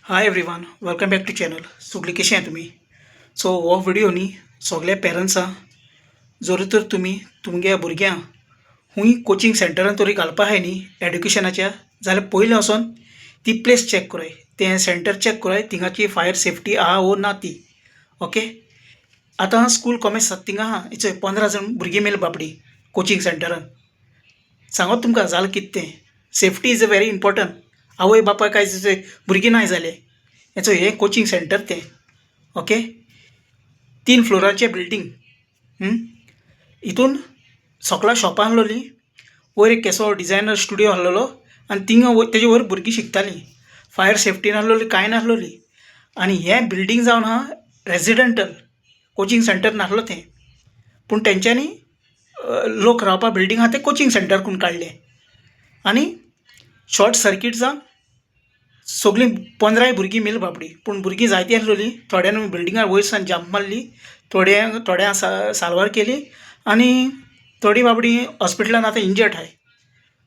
High everyone, welcome back to channel. सगळीं कशी आहे तुम्ही? सो हो व्हिडिओ न्ही सगळ्या पेरंट्सां जर तर तुमी तुमगे भुरग्यांक खूंय कोचिंग सेंटरान तरी घालपा आहाय न्ही एड्युकेशनाच्या, जाल्यार पयलीं वचोन ती प्लेस चॅक कराय, तें सेंटर चॅक कराय थिंगाची फायर सेफ्टी आहा वो ना ती. ओके. आतां स्कूल कॉमेर्स थिंगा आहा इचय 15 जण भुरगीं मेल बाबडी कोचिंग सेंटरान. सांगत तुमकां जालें कितें तें. Safety is a very important. आवय बापायक आयज भुरगीं नाय जाले. हेचो हें कोचिंग सेंटर तें. ओके. 3 फ्लोराचें बिल्डींग. हितून सकला शॉपां आसलोलीं, वयर एक केसो डिझायनर स्टुडियो आसलोलो आनी थिंगा तेजे वयर भुरगीं शिकतालीं. फायर सेफ्टी नासलोली, कांय नासलोली. आनी हें बिल्डींग जावन आहा रेजिडेंटल कोचिंग सेंटर नासलो तें. पूण तेंच्यांनी लोक रावपा बिल्डींग आहा तें कोचिंग सेंटर करून काडलें. आनी शॉर्ट सर्कीट जावन सगळीं 15 भुरगीं मेल बाबडी. पूण भुरगीं जायतीं आसलोलीं. थोड्यांनी बिल्डिंगार वयर सावन जंप मारली, थोड्यां साल्वार केली आनी थोडीं बाबडी हॉस्पिटलान आतां इंजर्ड आहाय.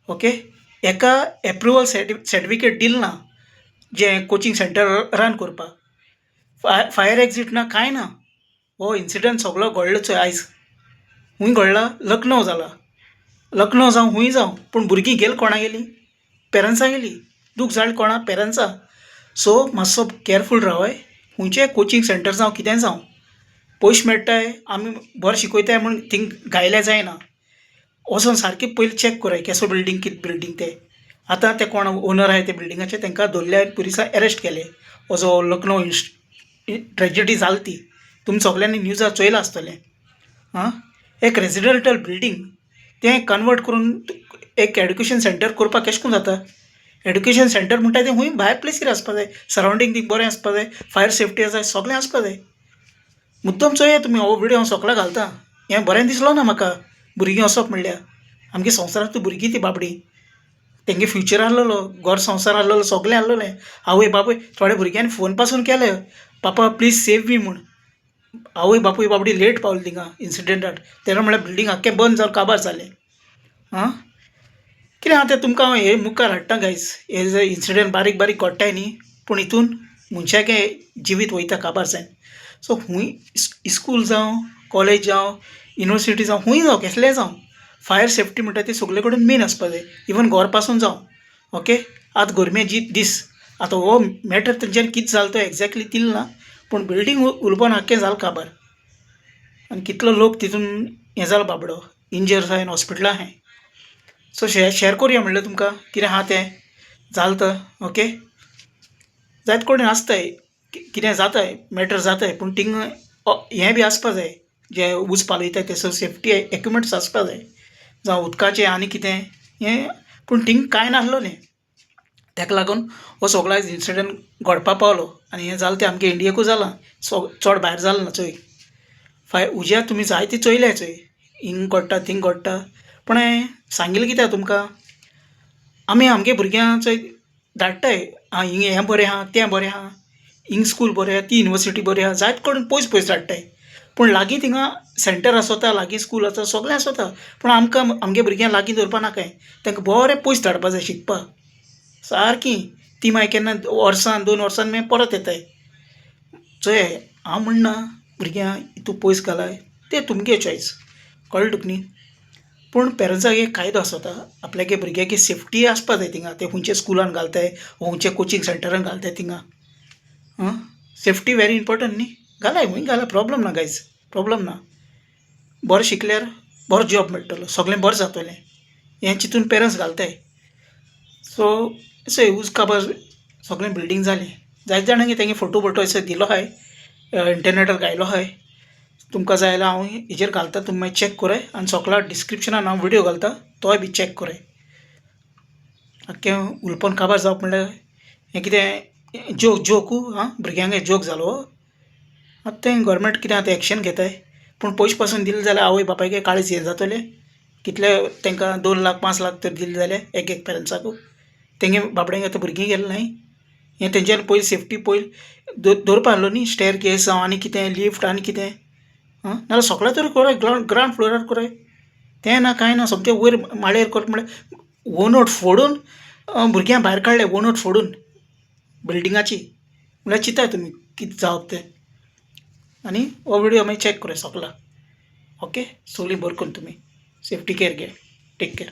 ओके. एका एप्रुवल सर्टिफिकेट दिलें ना जें कोचिंग सेंटर रन करपाक. फायर एक्झिट ना, कांय ना. हो इन्सिडंट सगळो घडलो चोय आयज. खूंय घडला? लखनौ जाला. लखनौ जावं खूंय जावं, पूण भुरगीं गेल कोणा गेलीं? पेरंट्सां गेलीं. दूख जालें कोणा? पेरंट्सां. सो मातसो केअरफूल रावाय. खंयचेंय कोचिंग सेंटर जावं कितेंय जावं, पयशे मेळटाय, आमी बरें शिकयताय म्हूण थिंग घायल्यार जायना. वचोन सारकें पयलीं चॅक कराय केसो बिल्डींग, कितें बिल्डींग तें. आतां ते कोण ओनर आहाय ते बिल्डिंगाचे तेंकां धरले आनी पुलिसां अरेस्ट केले. हो जो लखनौ ट्रेजेडी जाली ती, तुमी सगल्यांनी न्यूजार चोयलां आसतलें. आं एक रेजिडेंटल बिल्डींग तें कन्वर्ट करून एक एड्युकेशन सेंटर करपाक कशें करून जाता? एड्युकेशन सेंटर म्हणटा तें खूंय भायर प्लेसीर आसपा जाय, सरावंडींग थिंग बरें आसपा जाय, फायर सेफ्टी आसा सगळें आसपा जाय. मुद्दम चोया तुमी हो व्हिडिओ हांव सगळ्याक घालता. हें बरें दिसलो ना म्हाका भुरगीं वचप म्हणल्यार. आमगे संवसारांतलीं भुरगीं तीं बाबडीं. तेंगे फ्युचर आहलोलो, घर संवसार आहलोलो, सगळें आहलोलें. आवय बापूय थोड्या भुरग्यांनी फोन पासून केले, पापा प्लीज सेव मी म्हूण. आवय बापूय बाबडी लेट पावली थिंगा इन्सिडेंटाक. तेन्ना म्हणल्यार बिल्डींग आख्खें बंद जावन काबार जालें. आं कितें आहा तें तुमकां हांव हे मुखार हाडटा गायज. हे जे इन्सिडंट बारीक बारीक घडटाय न्ही, पूण हितून मनशाचें जिवीत वयता काबार जायन. सो खूंय इस्कूल जावं, कॉलेज जावं, युनिवर्सिटी जावं, खूंय जावं केसलेंय जावं, फायर सेफ्टी म्हणटा ती सगळे कडेन मेन आसपा जाय. इवन घर पासून जावं. ओके. आतां गरमे दीस, आतां हो मॅटर तेंच्यांनी कितें जालो तो एक्झॅक्टली दिल ना, पूण बिल्डींग उलपन आख्खें जालें काबार. आनी कितलो लोक तितून हें जालो बाबडो, इंजर जायन हॉस्पिटलां आहाय. सो शेअर करुया म्हणलें तुमकां कितें आहा तें. जालें तर ओके. जायते कडेन आसताय, कितें जाताय, मॅटर जाताय, पूण थिंग हें बी आसपा जाय, जे उज पालयताय तेसो सेफ्टी इक्विपमेंट्स आसपा जाय, जावं उदकाचें आनी कितें हें. पूण थिंग कांय नासलोलें. तेका लागून हो सगळो आयज इन्सिडंट घडपा पावलो. आनी हें जालें तें आमगे इंडियेकूय जालां, चड भायर जालें ना चोय. उज्या तुमी जायती चोयल्या चोय, हिंग घडटा थिंग घडटा. पूण हांवें सांगिल्लें कित्याक तुमकां, आमी आमगे भुरग्यांक चोय धाडटाय, हिंग हें बरें आहा, तें बरें आहा, हिंग स्कूल बरें आहा, ती युनिवर्सिटी बरी आहा, जायते कडेन पयस पयस धाडटाय. पूण लागीं थिंगा सेंटर आसोता, लागीं स्कूल आसा, सगळें आसोता. पूण आमकां आमगे भुरग्यांक लागीं दवरपा नाकाय. तांकां बरें पयस धाडपा जाय शिकपाक. सारकीं ती मागीर केन्ना वर्सान 2 वर्सान मागीर परत येताय. चोय हांव म्हणना भुरग्यांक हितू पयस घालाय, तें तुमगे चॉयस. कळ्ळें तुका न्ही. पूण पेरंट्साक एक कायदो आसता, आपल्यागे भुरग्याची सेफ्टी आसपा जाय थिंगा. ते खंयच्या स्कुलान घालताय, खंयच्या कोचिंग सेंटरान घालताय थिंगा. सेफ्टी व्हेरी इम्पॉर्टंट न्ही. घालाय खूंय घालाय, प्रॉब्लम ना गायज, प्रॉब्लम ना. बरें शिकल्यार बरो जॉब मेळटलो, सगळें बरें जातलें, हें चिंतून पेरंट्स घालताय. सो चोय उज काबार सगळें बिल्डींग जालें. जायते जाणांगे तेंगे फोटो असो दिलो आहाय, इंटरनेटार घायलो आहाय. तुमकां जाय जाल्यार हांव हेजेर घालतां, तुमी मागीर चॅक कराय. आनी सकला डिस्क्रिप्शनान हांव व्हिडिओ घालतां, तोय बी चॅक कराय. आख्खें उलपन काबार जावप म्हणल्यार हें कितें जोकू भुरग्यांक जोक जालो. आतां तें गव्हर्मेंट कितें आतां एक्शन घेताय. पूण पयशे पासून दिले जाल्यार आवय बापायगे काळीज हें जातलें. कितले तेंकां 2 लाख 5 लाख तर दिले जाल्यार एक पेरंट्साक. तेंगे बाबड्यांगे आतां भुरगीं गेलीं न्हय. हें तेंच्यांनी पयलीं सेफ्टी पयलीं दवरपा आहलो न्ही, स्टेअर केस जावं आनी कितें, लिफ्ट आनी कितें. नाल्यार सगळें तरी कराय, ग्रावंड फ्लोरार कराय. तें ना कांय ना, सोमतें वयर माळयेर करता म्हणल्यार वणट फोडून भुरग्यांक भायर काडले, वणट फोडून बिल्डिंगाची. म्हळ्यार चिंताय तुमी कितें जावप तें आनी हो व्हिडियो मागीर चॅक करूं सगळा ओके सगळीं बरें करून तुमी सेफ्टी केअर घे टेक केअर